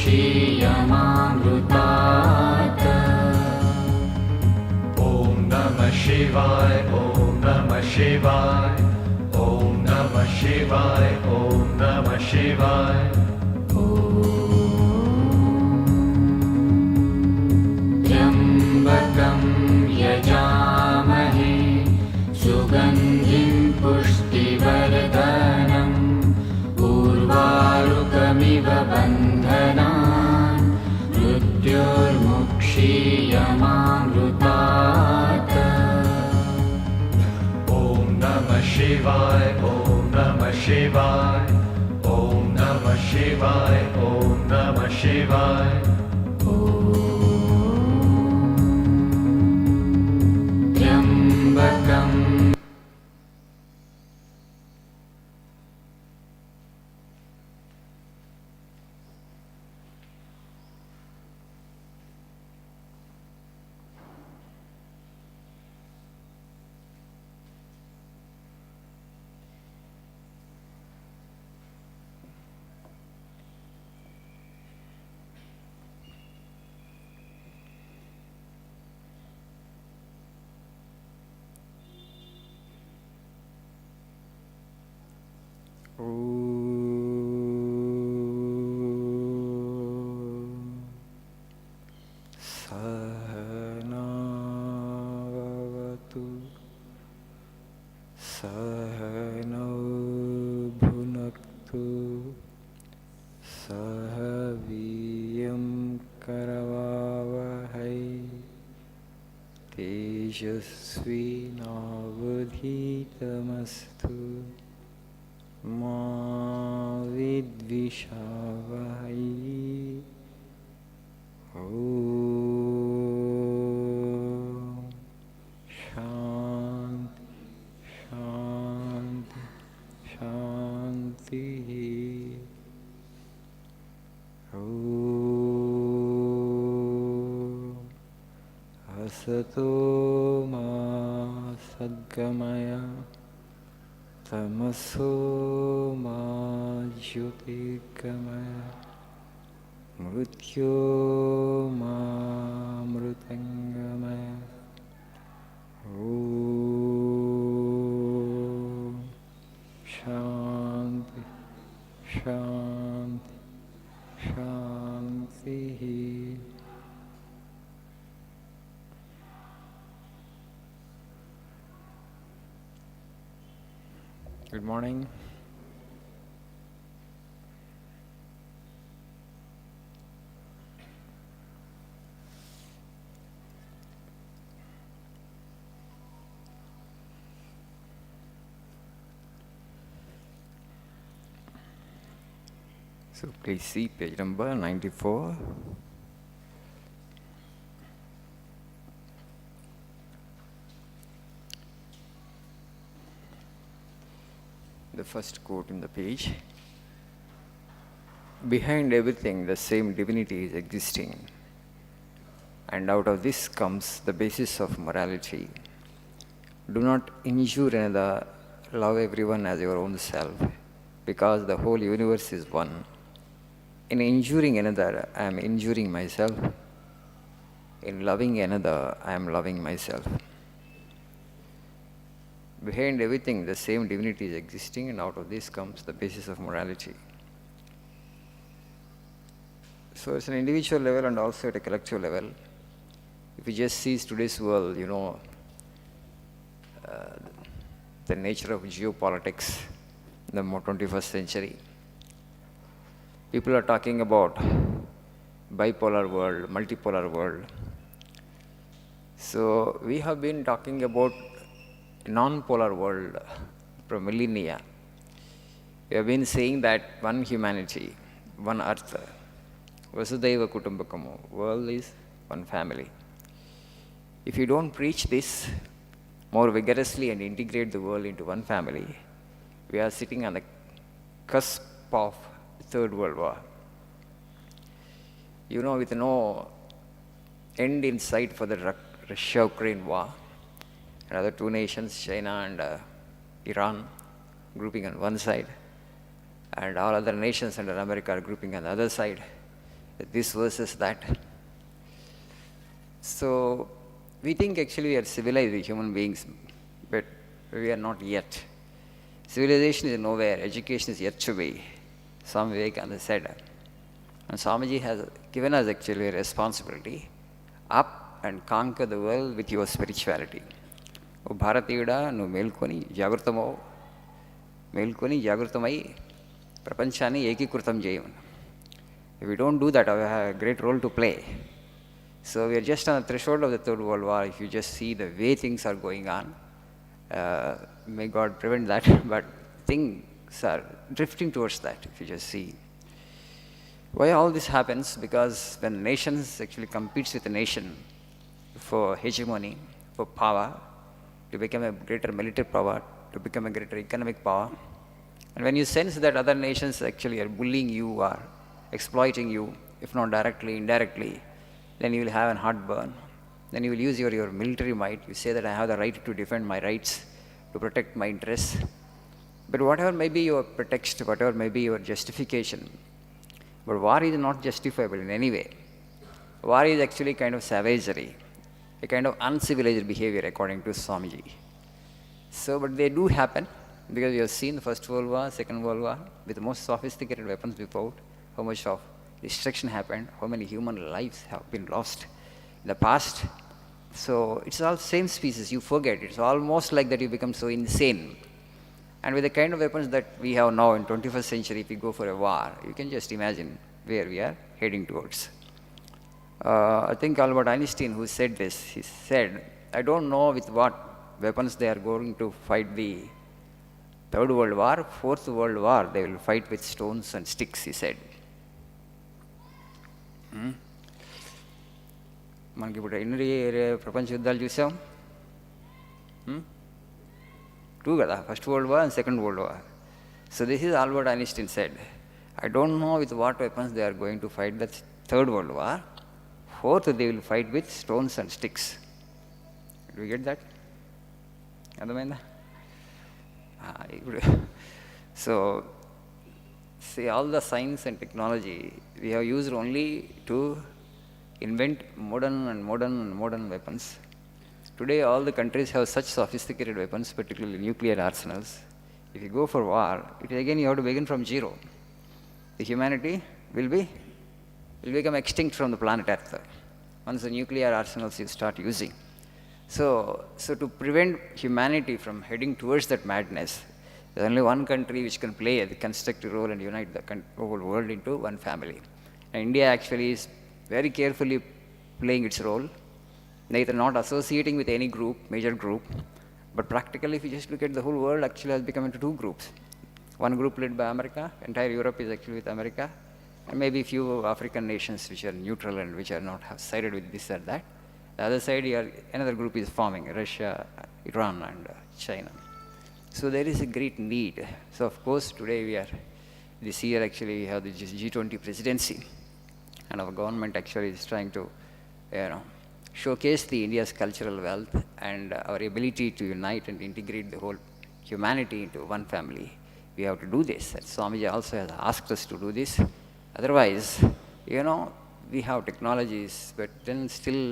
Thyself-mukshiyamamrutat. Om Namah Shivaya, Om Namah Shivaya, Om Namah Shivaya, Om Namah Shivaya. Trambakam yajamahe sugandhim pushtivardhanam urvarukamiva bandhanan mrutyurmukshiyamamrutat. Om Namah Shivaya, Om Namah Shivaya, Om Namah Shivaya, Om Namah Shivaya. Trambakam. Sahanavavatu Sahanau Bhunaktu Sahaviyam Karavavahai Tejasvi Navadhitamastu Ma Vidvishavahai. Om Shanti Shanti Shanti. Om Asato Ma Sadgamaya Tamaso Ma Jyotirgamaya Mrityo Ma Mritangamaya. Om Shanti Shanti Shanti. Good morning. So please see page number 94. The first quote in the page. Behind everything, the same divinity is existing, and out of this comes the basis of morality. Do not injure another, love everyone as your own self, because the whole universe is one. In injuring another, I am injuring myself. In loving another, I am loving myself. Behind everything, the same divinity is existing, and out of this comes the basis of morality. So it's an individual level and also at a collective level. If you just see today's world, the nature of geopolitics in the 21st century. People are talking about bipolar world, multipolar world. So we have been talking about non-polar world from millennia. We have been saying that one humanity, one earth, Vasudhaiva Kutumbakam, world is one family. If you don't preach this more vigorously and integrate the world into one family, we are sitting on the cusp of Third World War. With no end in sight for the Russia-Ukraine war, another two nations, China and Iran, grouping on one side, and all other nations under America are grouping on the other side. this versus that. So we think actually we are civilized human beings, but we are not yet. Civilization is nowhere, education is yet to be. Swami Vivekananda said. And Swamiji has given us actually a responsibility up and conquer the world with your spirituality. O Bharatiyuda, nu melkoni jagrutamai prapanchani ekikrutam jeyam. If we don't do that, we have a great role to play. So we are just on the threshold of the Third World War. If you just see the way things are going on, may God prevent that, but things are drifting towards that, if you just see. Why all this happens? Because when nations actually competes with a nation for hegemony, for power, to become a greater military power, to become a greater economic power, and when you sense that other nations actually are bullying you or exploiting you, if not directly, indirectly, then you will have an heartburn. Then you will use your military might. You say that I have the right to defend my rights, to protect my interests. But whatever may be your pretext, whatever may be your justification, but war is not justifiable in any way. War is actually kind of savagery, a kind of uncivilized behavior according to Swamiji. So, but they do happen because you have seen the First World War, Second World War, with the most sophisticated weapons before, how much of destruction happened, how many human lives have been lost in the past. So it's all same species, you forget. It's almost like that you become so insane. And with the kind of weapons that we have now in 21st century, if we go for a war, you can just imagine where we are heading towards. I think Albert Einstein, who said this, he said, I don't know with what weapons they are going to fight the Third World War, Fourth World War, they will fight with stones and sticks, he said. మనకి ఇప్పుడు ఎన్ని ప్రపంచ యుద్ధాలు చూసాం? Two కదా, first world war and second world war. So this is Albert Einstein said, I don't know with what weapons they are going to fight the Third World War. Fourth, they will fight with stones and sticks. Do you get that? అర్థమైందా? ఇప్పుడు so see, all the science and technology we have used only to invent modern weapons. Today all the countries have such sophisticated weapons, particularly nuclear arsenals. If you go for war, again you have to begin from zero. The humanity will become extinct from the planet Earth once the nuclear arsenals you start using. So to prevent humanity from heading towards that madness, there's only one country which can play the constructive role and unite the whole world into one family. And India actually is very carefully playing its role, neither not associating with any group, major group, but practically if you just look at the whole world actually has become into two groups. One group led by America, entire Europe is actually with America, and maybe a few African nations which are neutral and which are not have sided with this or that. The other side, another group is forming, Russia, Iran and China. So there is a great need. So of course today this year actually we have the G20 presidency, and our government actually is trying to showcase the India's cultural wealth and our ability to unite and integrate the whole humanity into one family. We have to do this. And Swamiji also has asked us to do this. Otherwise, we have technologies, but then still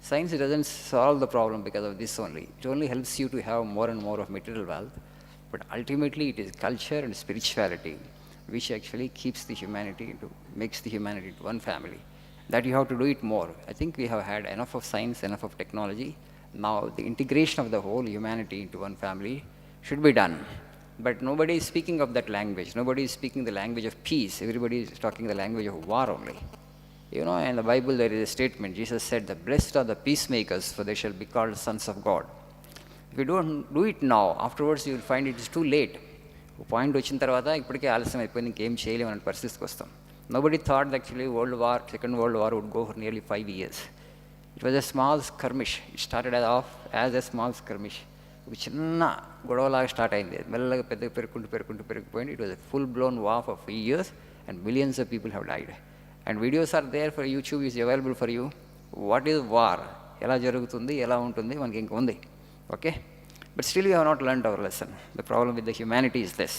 science doesn't solve the problem because of this only. It only helps you to have more and more of material wealth, but ultimately it is culture and spirituality which actually makes the humanity into one family. That you have to do it more. I think we have had enough of science, enough of technology. Now the integration of the whole humanity into one family should be done. But nobody is speaking of that language. Nobody is speaking the language of peace. Everybody is talking the language of war only. In the Bible there is a statement. Jesus said, the blessed are the peacemakers, for they shall be called sons of God. If you don't do it now, afterwards you will find it is too late. Point వచ్చిన తర్వాత ఇప్పటికే ఆలస్యం అయిపోయింది, ఇంకేం చేయలేము అనే పరిస్థితికి వస్తాం. Nobody thought that actually Second World War would go for nearly 5 years. It was a small skirmish. It started off as a small skirmish. ఒక చిన్న గొడవలాగా స్టార్ట్ అయింది, మెల్లగా పెరిగిపోయింది. It was a full blown war for 5 years and millions of people have died. And videos are there for YouTube, is available for you. What is war? ఎలా జరుగుతుంది, ఎలా ఉంటుంది, మనకి ఇంక ఉంది. Okay? But still we have not learned our lesson. The problem with the humanity is this.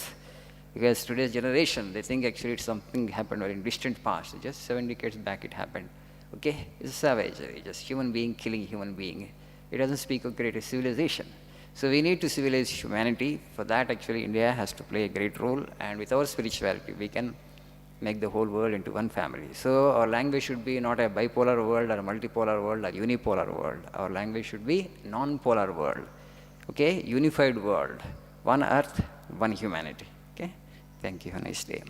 Because today's generation, they think actually it's something happened very in distant past. Just 7 decades back it happened. Okay? It's a savagery, just human being killing human being. It doesn't speak of great civilization. So we need to civilize humanity. For that, actually, India has to play a great role. And with our spirituality, we can make the whole world into one family. So our language should be not a bipolar world or a multipolar world or unipolar world. Our language should be non-polar world. Okay? Unified world. One earth, one humanity. Okay? Thank you. Have a nice day.